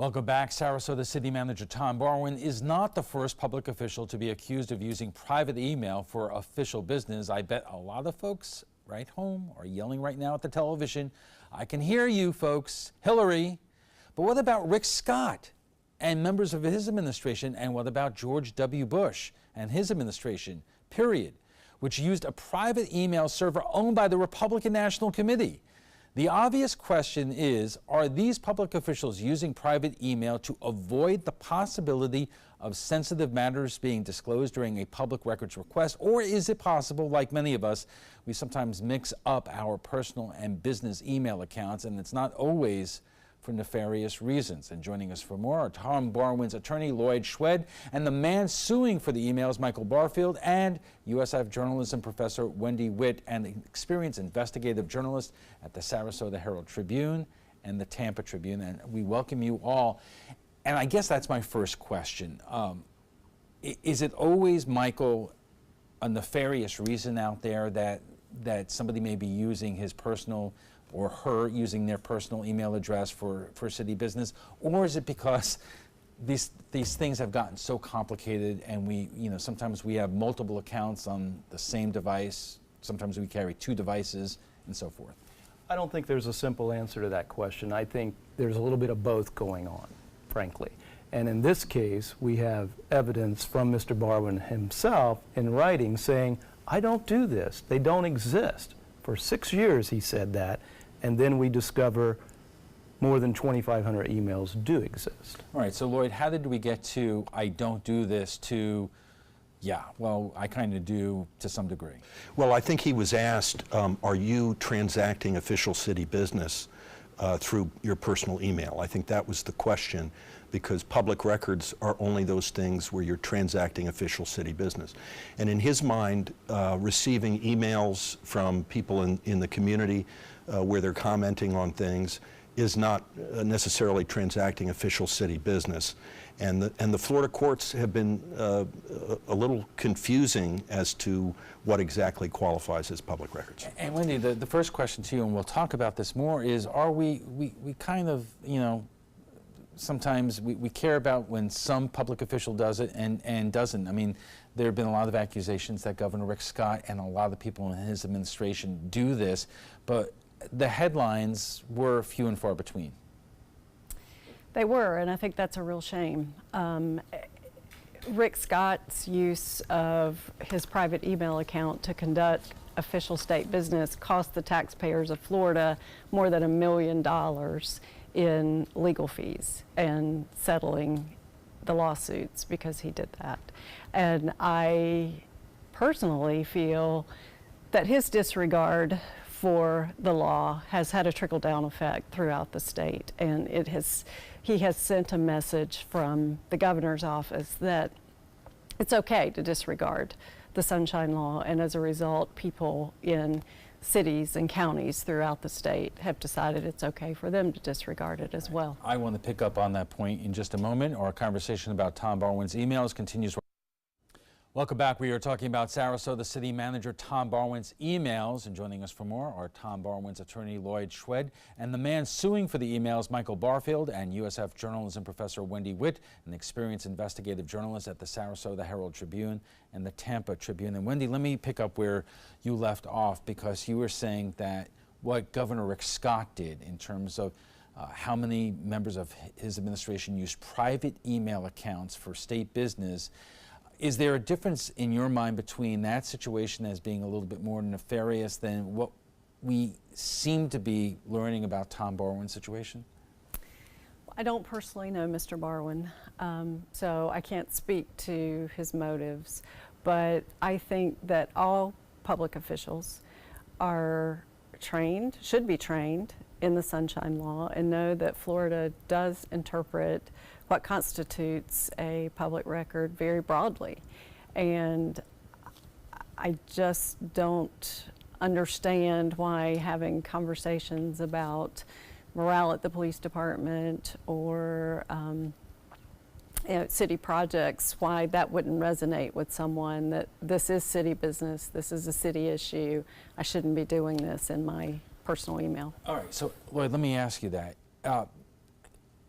Welcome back. Sarasota City Manager Tom Barwin is not the first public official to be accused of using private email for official business. I bet a lot of folks right home are yelling right now at the television. I can hear you folks, Hillary. But what about Rick Scott and members of his administration? And what about George W. Bush and his administration, period, which used a private email server owned by the Republican National Committee? The obvious question is, are these public officials using private email to avoid the possibility of sensitive matters being disclosed during a public records request? Or is it possible, like many of us, we sometimes mix up our personal and business email accounts, and it's not always for nefarious reasons? And joining us for more are Tom Barwin's attorney, Lloyd Schwed, and the man suing for the emails, Michael Barfield, and USF journalism professor Wendy Witt, and an experienced investigative journalist at the Sarasota Herald-Tribune and the Tampa Tribune. And we welcome you all. And I guess that's my first question. Is it always, Michael, a nefarious reason out there that somebody may be using his personal or her using their personal email address for city business? Or is it because these things have gotten so complicated and sometimes we have multiple accounts on the same device, sometimes we carry two devices and so forth? I don't think there's a simple answer to that question. I think there's a little bit of both going on, frankly. And in this case, we have evidence from Mr. Barwin himself in writing saying, I don't do this, they don't exist. For 6 years he said that. And then we discover more than 2,500 emails do exist. All right, so Lloyd, how did we get to I don't do this to, yeah, well, I kind of do to some degree? Well, I think he was asked, are you transacting official city business through your personal email? I think that was the question, because public records are only those things where you're transacting official city business. And in his mind, receiving emails from people in the community where they're commenting on things is not necessarily transacting official city business. And the Florida courts have been a little confusing as to what exactly qualifies as public records. And Wendy, the first question to you, and we'll talk about this more, is are we kind of, sometimes we care about when some public official does it and doesn't. I mean, there have been a lot of accusations that Governor Rick Scott and a lot of people in his administration do this, but the headlines were few and far between. They were, and I think that's a real shame. Rick Scott's use of his private email account to conduct official state business cost the taxpayers of Florida more than $1 million in legal fees and settling the lawsuits because he did that. And I personally feel that his disregard for the law has had a trickle-down effect throughout the state, and he has sent a message from the governor's office that it's okay to disregard the Sunshine Law, and as a result, people in cities and counties throughout the state have decided it's okay for them to disregard it as well. I want to pick up on that point in just a moment. Our conversation about Tom Barwin's emails continues. Welcome back. We are talking about Sarasota City Manager Tom Barwin's emails, and joining us for more are Tom Barwin's attorney Lloyd Schwed and the man suing for the emails, Michael Barfield, and USF journalism professor Wendy Witt, an experienced investigative journalist at the Sarasota Herald-Tribune and the Tampa Tribune. And Wendy, let me pick up where you left off, because you were saying that what Governor Rick Scott did in terms of how many members of his administration used private email accounts for state business. Is there a difference in your mind between that situation as being a little bit more nefarious than what we seem to be learning about Tom Barwin's situation? I don't personally know Mr. Barwin, so I can't speak to his motives, but I think that all public officials are trained, should be trained in the Sunshine Law, and know that Florida does interpret what constitutes a public record very broadly. And I just don't understand why having conversations about morale at the police department or city projects, why that wouldn't resonate with someone, that this is city business, this is a city issue, I shouldn't be doing this in my personal email. All right, so Lloyd, let me ask you that.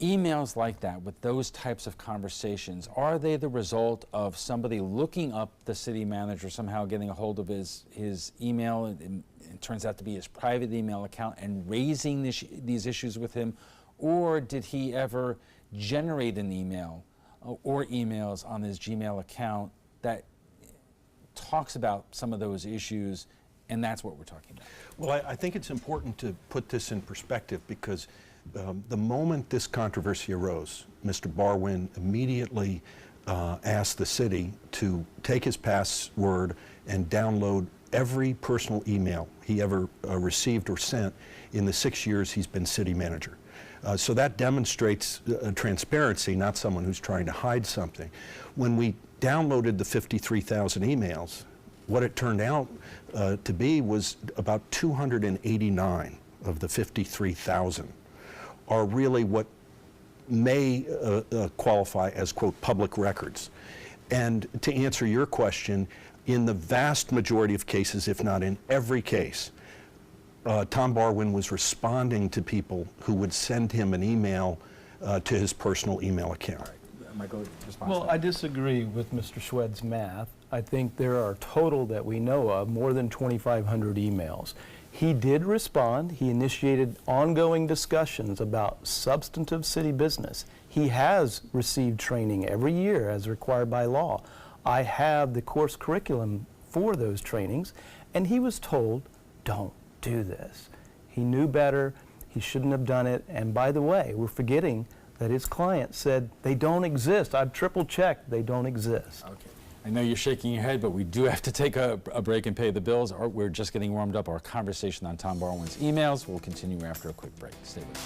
emails like that, with those types of conversations, are they the result of somebody looking up the city manager, somehow getting a hold of his email, and it turns out to be his private email account, and raising these issues with him? Or did he ever generate an email or emails on his Gmail account that talks about some of those issues, and that's what we're talking about? Well, I think it's important to put this in perspective, because the moment this controversy arose, Mr. Barwin immediately asked the city to take his password and download every personal email he ever received or sent in the 6 years he's been city manager. So that demonstrates transparency, not someone who's trying to hide something. When we downloaded the 53,000 emails, what it turned out to be was about 289 of the 53,000 are really what may qualify as, quote, public records. And to answer your question, in the vast majority of cases, if not in every case, Tom Barwin was responding to people who would send him an email to his personal email account. Michael, response? Well, I disagree with Mr. Schwed's math. I think there are total that we know of more than 2,500 emails. He did respond. He initiated ongoing discussions about substantive city business. He has received training every year as required by law. I have the course curriculum for those trainings, and he was told, don't do this. He knew better. He shouldn't have done it. And by the way, we're forgetting that his client said they don't exist. I've triple checked, they don't exist. Okay. I know you're shaking your head, but we do have to take a break and pay the bills. We're just getting warmed up. Our conversation on Tom Barwin's emails will continue after a quick break. Stay with us.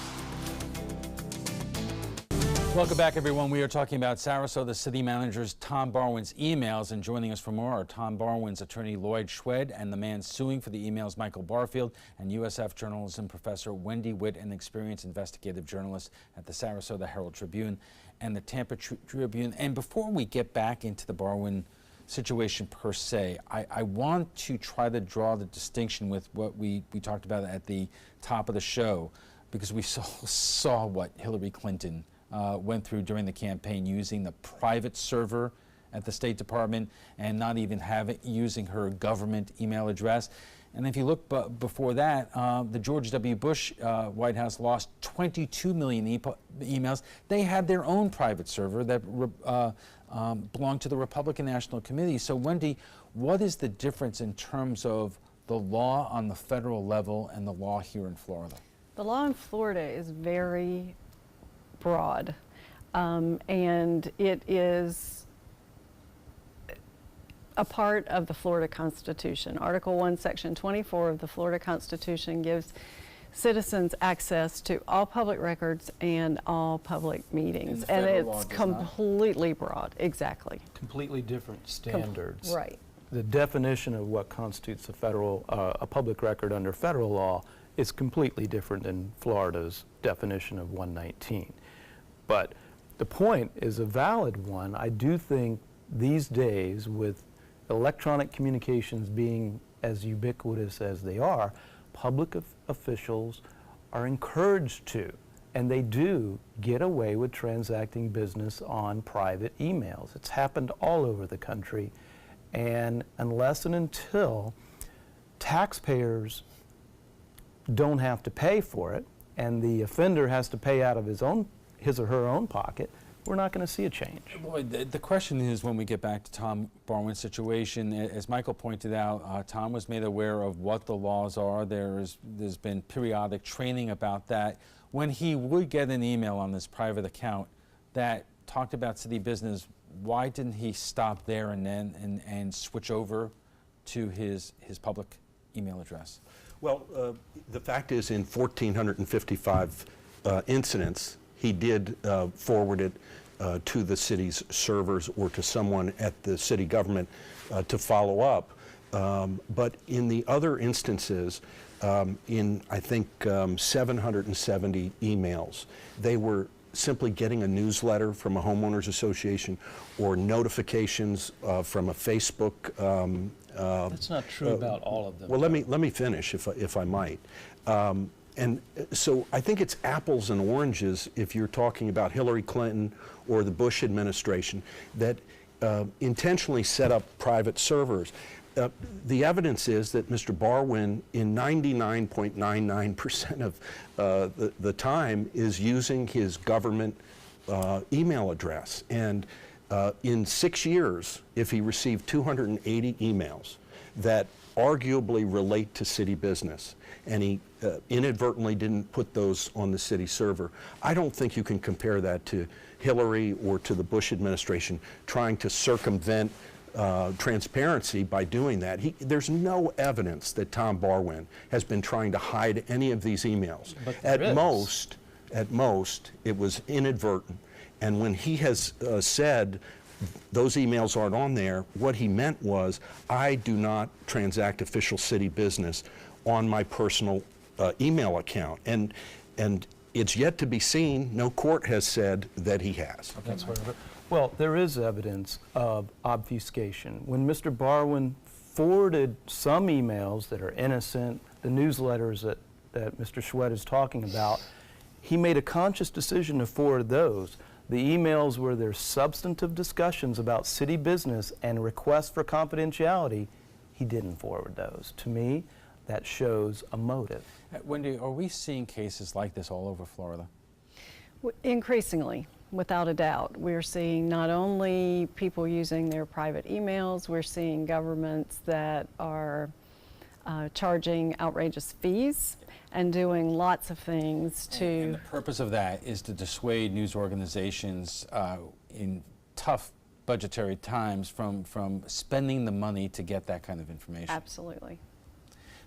Welcome back, everyone. We are talking about Sarasota City Manager's Tom Barwin's emails, and joining us for more are Tom Barwin's attorney Lloyd Schwed and the man suing for the emails, Michael Barfield, and USF journalism professor Wendy Witt, an experienced investigative journalist at the Sarasota Herald Tribune and the Tampa Tribune. And before we get back into the Barwin situation per se, I want to try to draw the distinction with what we talked about at the top of the show, because we saw what Hillary Clinton went through during the campaign, using the private server at the State Department and not even using her government email address. And if you look before that, the George W. Bush White House lost 22 million emails. They had their own private server that belonged to the Republican National Committee. So Wendy, what is the difference in terms of the law on the federal level and the law here in Florida? The law in Florida is very broad, and it is a part of the Florida Constitution. Article 1, Section 24 of the Florida Constitution gives citizens access to all public records and all public meetings. And it's completely broad, exactly. Completely different standards. Right. The definition of what constitutes a public record under federal law is completely different than Florida's definition of 119. But the point is a valid one. I do think these days, with electronic communications being as ubiquitous as they are, public officials are encouraged to, and they do, get away with transacting business on private emails. It's happened all over the country, and unless and until taxpayers don't have to pay for it, and the offender has to pay out of his or her own pocket, we're not going to see a change. Lloyd, the question is, when we get back to Tom Barwin's situation, as Michael pointed out, Tom was made aware of what the laws are. There's been periodic training about that. When he would get an email on this private account that talked about city business, why didn't he stop there and then and switch over to his public email address? Well, the fact is, in 1,455 incidents, he did forward it to the city's servers or to someone at the city government to follow up. But in the other instances, in I think 770 emails, they were simply getting a newsletter from a homeowners association or notifications from a Facebook. That's not true about all of them. Well, let me finish, if I might. So I think it's apples and oranges if you're talking about Hillary Clinton or the Bush administration that intentionally set up private servers. The evidence is that Mr. Barwin, in 99.99% of the time, is using his government email address. And in 6 years, if he received 280 emails that arguably relate to city business, and he inadvertently didn't put those on the city server, I don't think you can compare that to Hillary or to the Bush administration trying to circumvent transparency by doing that. There's no evidence that Tom Barwin has been trying to hide any of these emails. At most, it was inadvertent. And when he has said those emails aren't on there, what he meant was, I do not transact official city business on my personal email account. And it's yet to be seen. No court has said that he has. Okay. Well, there is evidence of obfuscation. When Mr. Barwin forwarded some emails that are innocent, the newsletters that Mr. Schwed is talking about, he made a conscious decision to forward those. The emails where there's substantive discussions about city business and requests for confidentiality, he didn't forward those. To me, that shows a motive. Wendy, are we seeing cases like this all over Florida? Increasingly, without a doubt. We're seeing not only people using their private emails, we're seeing governments that are charging outrageous fees and doing lots of things to... And the purpose of that is to dissuade news organizations in tough budgetary times from spending the money to get that kind of information. Absolutely.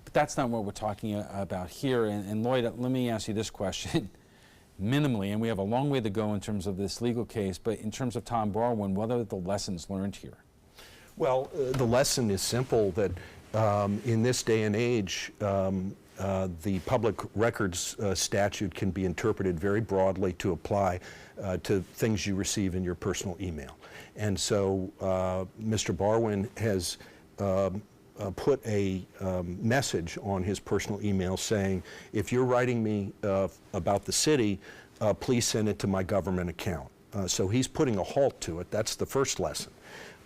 But that's not what we're talking about here. And Lloyd, let me ask you this question. Minimally, and we have a long way to go in terms of this legal case, but in terms of Tom Barwin, what are the lessons learned here? Well, the lesson is simple, that in this day and age, the public records statute can be interpreted very broadly to apply to things you receive in your personal email. And so Mr. Barwin has put a message on his personal email saying, if you're writing me about the city, please send it to my government account. So he's putting a halt to it. That's the first lesson.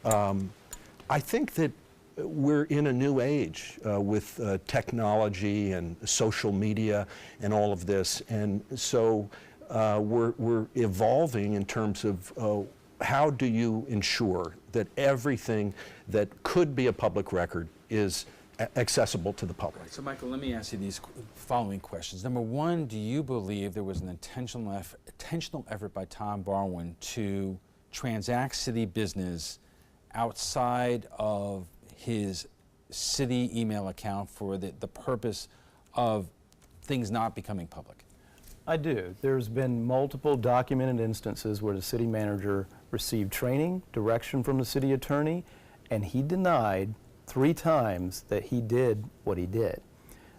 I think that we're in a new age with technology and social media and all of this, and so we're evolving in terms of how do you ensure that everything that could be a public record is accessible to the public. So Michael, let me ask you these following questions. Number one, do you believe there was an intentional effort by Tom Barwin to transact city business outside of his city email account for the purpose of things not becoming public? I do. There's been multiple documented instances where the city manager received training, direction from the city attorney, and he denied 3 times that he did what he did.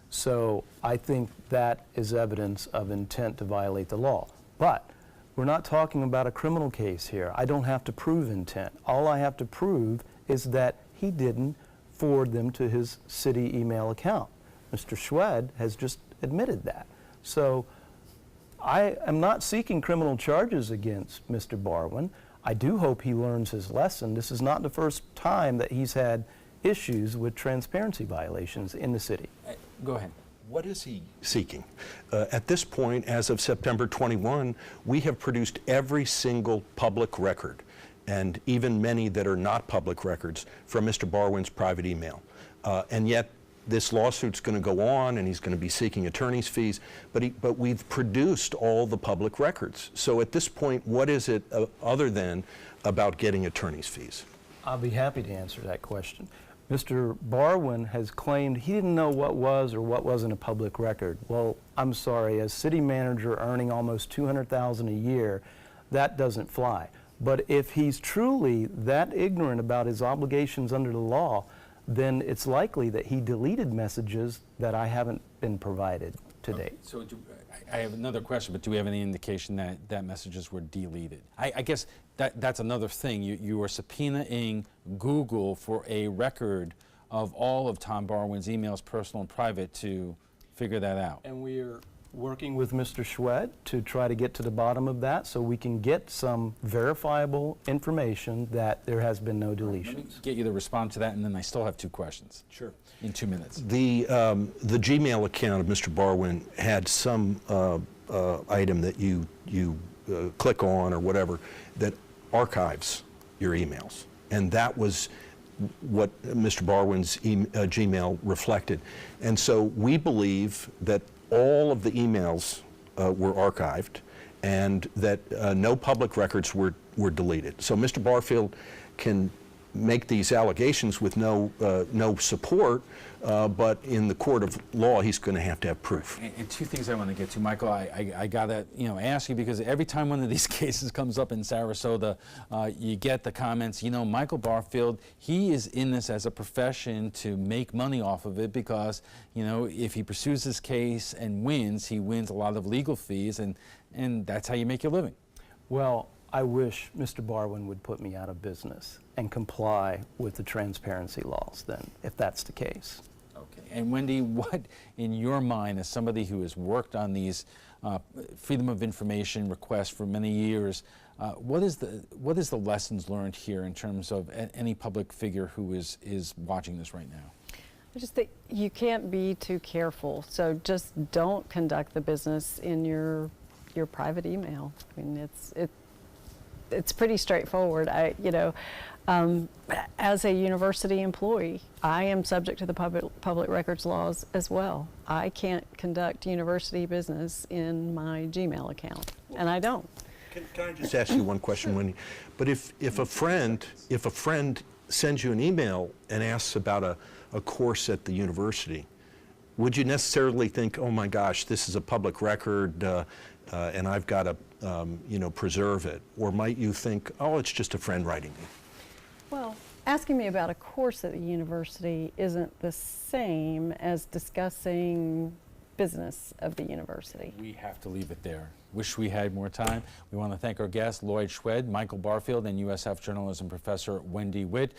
So I think that is evidence of intent to violate the law. But we're not talking about a criminal case here. I don't have to prove intent. All I have to prove is that he didn't forward them to his city email account. Mr. Schwed has just admitted that. So I am not seeking criminal charges against Mr. Barwin. I do hope he learns his lesson. This is not the first time that he's had issues with transparency violations in the city. Go ahead. What is he seeking? At this point, as of September 21, we have produced every single public record, and even many that are not public records, from Mr. Barwin's private email. And yet, this lawsuit's going to go on, and he's going to be seeking attorney's fees, but we've produced all the public records. So at this point, what is it other than about getting attorney's fees? I'll be happy to answer that question. Mr. Barwin has claimed he didn't know what was or what wasn't a public record. Well, I'm sorry, as city manager earning almost $200,000 a year, that doesn't fly. But if he's truly that ignorant about his obligations under the law, then it's likely that he deleted messages that I haven't been provided to date. So I have another question, but do we have any indication that messages were deleted? I guess that's another thing. You are subpoenaing Google for a record of all of Tom Barwin's emails, personal and private, to figure that out. And we're Working with Mr. Schwed to try to get to the bottom of that so we can get some verifiable information that there has been no Let me deletions. get you to respond to that, and then I still have 2 questions. Sure. In 2 minutes. The Gmail account of Mr. Barwin had some item that you click on or whatever that archives your emails. And that was what Mr. Barwin's Gmail reflected. And so we believe that all of the emails were archived and that no public records were deleted. So Mr. Barfield can make these allegations with no support, but in the court of law, he's going to have proof. And 2 things I want to get to, Michael. I gotta ask you, because every time one of these cases comes up in Sarasota, you get the comments. Michael Barfield, he is in this as a profession to make money off of it, because if he pursues this case and wins, he wins a lot of legal fees, and that's how you make your living. Well, I wish Mr. Barwin would put me out of business and comply with the transparency laws then, if that's the case. Okay. And Wendy, what in your mind, as somebody who has worked on these freedom of information requests for many years, what is the lessons learned here in terms of any public figure who is watching this right now? I just think you can't be too careful. So just don't conduct the business in your private email. I mean, it's pretty straightforward. As a university employee, I am subject to the public records laws as well. I can't conduct university business in my Gmail account, and I don't. Can I just ask you one question, Wendy? But if a friend sends you an email and asks about a course at the university, would you necessarily think, oh my gosh, this is a public record and I've got to preserve it? Or might you think, oh, it's just a friend writing me? Well, asking me about a course at the university isn't the same as discussing business of the university. We have to leave it there. Wish we had more time. We want to thank our guests, Lloyd Schwed, Michael Barfield, and USF journalism professor Wendy Witt.